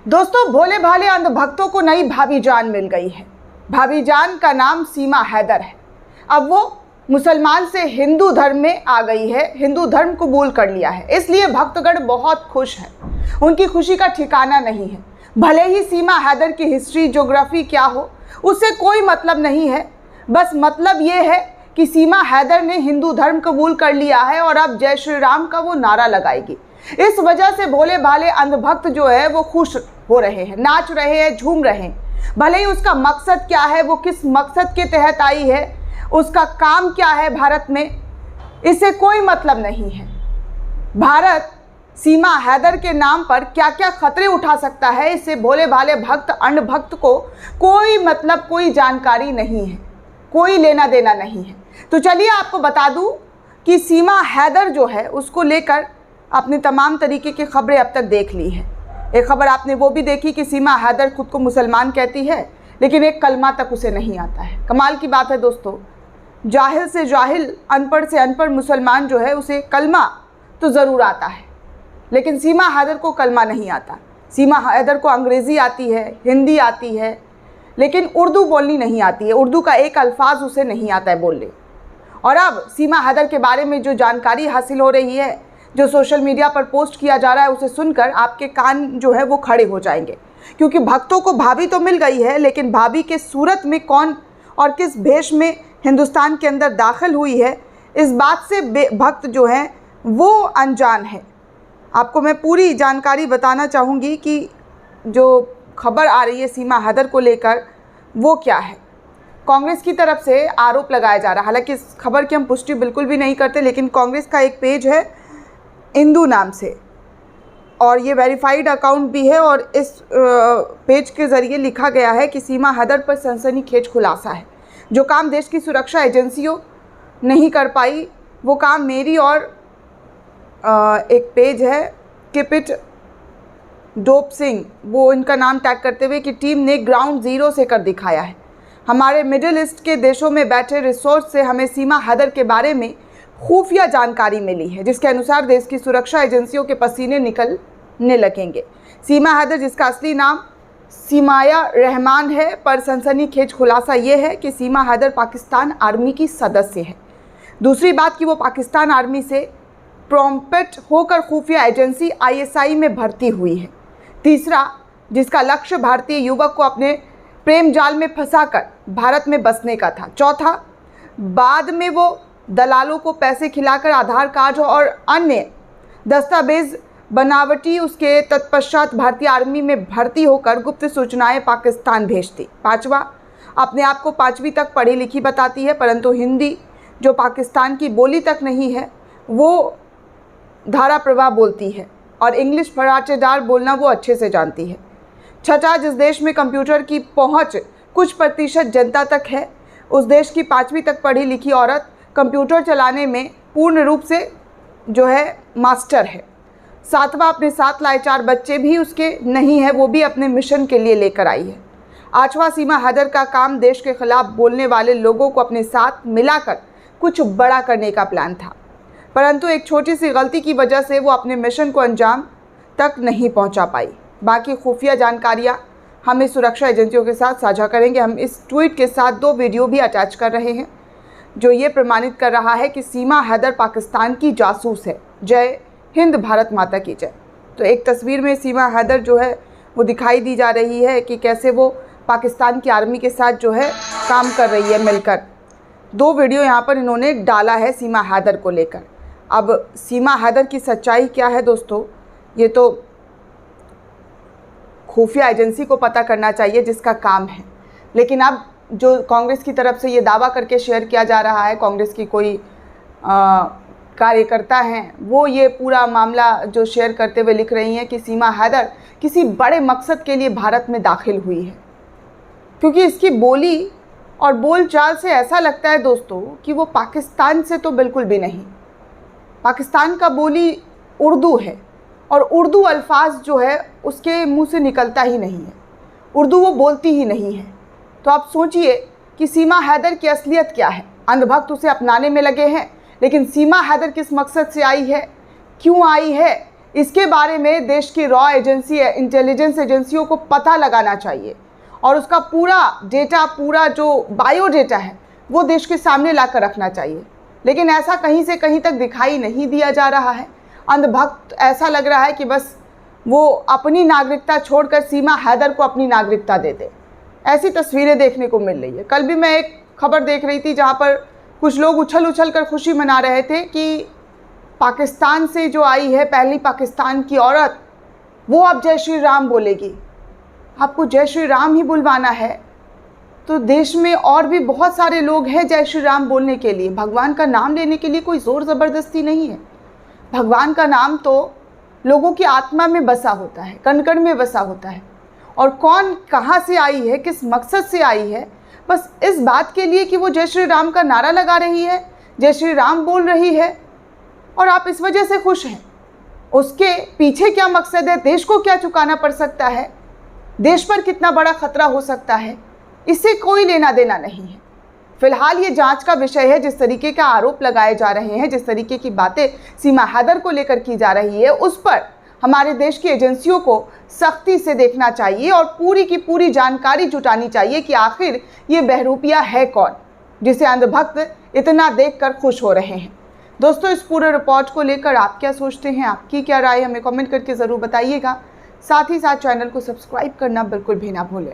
दोस्तों, भोले भाले अंधभक्तों को नई भाभी जान मिल गई है। भाभी जान का नाम सीमा हैदर है। अब वो मुसलमान से हिंदू धर्म में आ गई है, हिंदू धर्म कबूल कर लिया है, इसलिए भक्तगण बहुत खुश हैं। उनकी खुशी का ठिकाना नहीं है। भले ही सीमा हैदर की हिस्ट्री ज्योग्राफी क्या हो, उससे कोई मतलब नहीं है। बस मतलब ये है कि सीमा हैदर ने हिंदू धर्म कबूल कर लिया है और अब जय श्री राम का वो नारा लगाएगी। इस वजह से भोले भाले अंधभक्त जो है वो खुश हो रहे हैं, नाच रहे हैं, झूम रहे हैं। भले ही उसका मकसद क्या है, वो किस मकसद के तहत आई है, उसका काम क्या है भारत में, इससे कोई मतलब नहीं है। भारत सीमा हैदर के नाम पर क्या क्या खतरे उठा सकता है, इससे भोले भाले भक्त अंधभक्त को कोई मतलब, कोई जानकारी नहीं है, कोई लेना देना नहीं है। तो चलिए आपको बता दूं कि सीमा हैदर जो है उसको लेकर आपने तमाम तरीके की खबरें अब तक देख ली है। एक खबर आपने वो भी देखी कि सीमा हैदर खुद को मुसलमान कहती है, लेकिन एक कलमा तक उसे नहीं आता है। कमाल की बात है दोस्तों, जाहिल से जाहिल, अनपढ़ से अनपढ़ मुसलमान जो है उसे कलमा तो ज़रूर आता है, लेकिन सीमा हैदर को कलमा नहीं आता। सीमा हैदर को अंग्रेज़ी आती है, हिंदी आती है, लेकिन उर्दू बोलनी नहीं आती है। उर्दू का एक अल्फाज उसे नहीं आता है बोलने। और अब सीमा हैदर के बारे में जो जानकारी हासिल हो रही है, जो सोशल मीडिया पर पोस्ट किया जा रहा है, उसे सुनकर आपके कान जो है वो खड़े हो जाएंगे। क्योंकि भक्तों को भाभी तो मिल गई है, लेकिन भाभी के सूरत में कौन और किस भेष में हिंदुस्तान के अंदर दाखिल हुई है, इस बात से भक्त जो हैं वो अनजान है। आपको मैं पूरी जानकारी बताना चाहूँगी कि जो खबर आ रही है सीमा हैदर को लेकर वो क्या है। कांग्रेस की तरफ से आरोप लगाया जा रहा है, हालांकि इस खबर की हम पुष्टि बिल्कुल भी नहीं करते, लेकिन कांग्रेस का एक पेज है इंदू नाम से, और ये वेरीफाइड अकाउंट भी है, और इस पेज के ज़रिए लिखा गया है कि सीमा हैदर पर सनसनीखेज खुलासा है। जो काम देश की सुरक्षा एजेंसियों नहीं कर पाई, वो काम मेरी और एक पेज है किपिट डोप सिंह, वो इनका नाम टैग करते हुए कि टीम ने ग्राउंड ज़ीरो से कर दिखाया है। हमारे मिडिल ईस्ट के देशों में बैठे रिसोर्स से हमें सीमा हैदर के बारे में खुफिया जानकारी मिली है, जिसके अनुसार देश की सुरक्षा एजेंसियों के पसीने निकलने लगेंगे। सीमा हैदर, जिसका असली नाम सीमाया रहमान है, पर सनसनीखेज खुलासा ये है कि सीमा हैदर पाकिस्तान आर्मी की सदस्य है। दूसरी बात कि वो पाकिस्तान आर्मी से प्रॉम्प्ट होकर खुफिया एजेंसी ISI में भर्ती हुई है। तीसरा, जिसका लक्ष्य भारतीय युवक को अपने प्रेम जाल में फंसाकर भारत में बसने का था। चौथा, बाद में वो दलालों को पैसे खिलाकर आधार कार्ड और अन्य दस्तावेज बनावटी, उसके तत्पश्चात भारतीय आर्मी में भर्ती होकर गुप्त सूचनाएं पाकिस्तान भेजती। पांचवा, अपने आप को 5वीं तक पढ़ी लिखी बताती है, परंतु हिंदी जो पाकिस्तान की बोली तक नहीं है वो धारा प्रवाह बोलती है, और इंग्लिश फराटेदार बोलना वो अच्छे से जानती है। छठा, जिस देश में कंप्यूटर की पहुंच कुछ प्रतिशत जनता तक है, उस देश की 5वीं तक पढ़ी लिखी औरत कंप्यूटर चलाने में पूर्ण रूप से जो है मास्टर है। सातवां, अपने साथ लाए 4 बच्चे भी उसके नहीं है, वो भी अपने मिशन के लिए लेकर आई है। आठवां, सीमा हैदर का काम देश के खिलाफ बोलने वाले लोगों को अपने साथ मिलाकर कुछ बड़ा करने का प्लान था, परंतु एक छोटी सी गलती की वजह से वो अपने मिशन को अंजाम तक नहीं पहुंचा पाई। बाकी खुफिया जानकारियाँ हम इस सुरक्षा एजेंसियों के साथ साझा करेंगे। हम इस ट्वीट के साथ 2 वीडियो भी अटैच कर रहे हैं जो ये प्रमाणित कर रहा है कि सीमा हैदर पाकिस्तान की जासूस है। जय हिंद, भारत माता की जय। तो एक तस्वीर में सीमा हैदर जो है वो दिखाई दी जा रही है कि कैसे वो पाकिस्तान की आर्मी के साथ जो है काम कर रही है मिलकर। 2 वीडियो यहाँ पर इन्होंने डाला है सीमा हैदर को लेकर। अब सीमा हैदर की सच्चाई क्या है दोस्तों, ये तो खुफिया एजेंसी को पता करना चाहिए जिसका काम है। लेकिन अब जो कांग्रेस की तरफ से ये दावा करके शेयर किया जा रहा है, कांग्रेस की कोई कार्यकर्ता हैं, वो ये पूरा मामला जो शेयर करते हुए लिख रही हैं कि सीमा हैदर किसी बड़े मकसद के लिए भारत में दाखिल हुई है। क्योंकि इसकी बोली और बोलचाल से ऐसा लगता है दोस्तों कि वो पाकिस्तान से तो बिल्कुल भी नहीं। पाकिस्तान का बोली उर्दू है, और उर्दू अल्फाज जो है उसके मुंह से निकलता ही नहीं है, उर्दू वो बोलती ही नहीं है। तो आप सोचिए कि सीमा हैदर की असलियत क्या है। अंधभक्त उसे अपनाने में लगे हैं, लेकिन सीमा हैदर किस मकसद से आई है, क्यों आई है, इसके बारे में देश की रॉ एजेंसी, इंटेलिजेंस एजेंसियों को पता लगाना चाहिए और उसका पूरा डेटा, पूरा जो बायोडेटा है वो देश के सामने लाकर रखना चाहिए। लेकिन ऐसा कहीं से कहीं तक दिखाई नहीं दिया जा रहा है। अंधभक्त ऐसा लग रहा है कि बस वो अपनी नागरिकता छोड़कर सीमा हैदर को अपनी नागरिकता दे दे। ऐसी तस्वीरें देखने को मिल रही है। कल भी मैं एक खबर देख रही थी जहाँ पर कुछ लोग उछल उछल कर खुशी मना रहे थे कि पाकिस्तान से जो आई है पहली पाकिस्तान की औरत, वो अब जय श्री राम बोलेगी। आपको जय श्री राम ही बुलवाना है तो देश में और भी बहुत सारे लोग हैं जय श्री राम बोलने के लिए। भगवान का नाम लेने के लिए कोई ज़ोर ज़बरदस्ती नहीं है। भगवान का नाम तो लोगों की आत्मा में बसा होता है, कण कण में बसा होता है। और कौन कहाँ से आई है, किस मकसद से आई है, बस इस बात के लिए कि वो जय श्री राम का नारा लगा रही है, जय श्री राम बोल रही है और आप इस वजह से खुश हैं। उसके पीछे क्या मकसद है, देश को क्या चुकाना पड़ सकता है, देश पर कितना बड़ा खतरा हो सकता है, इससे कोई लेना देना नहीं है। फिलहाल ये जांच का विषय है। जिस तरीके का आरोप लगाए जा रहे हैं, जिस तरीके की बातें सीमा हैदर को लेकर की जा रही है, उस पर हमारे देश की एजेंसियों को सख्ती से देखना चाहिए और पूरी की पूरी जानकारी जुटानी चाहिए कि आखिर ये बहरूपिया है कौन, जिसे अंधभक्त इतना देखकर खुश हो रहे हैं। दोस्तों, इस पूरे रिपोर्ट को लेकर आप क्या सोचते हैं, आपकी क्या राय, हमें कमेंट करके ज़रूर बताइएगा। साथ ही साथ चैनल को सब्सक्राइब करना बिल्कुल भी ना भूलें।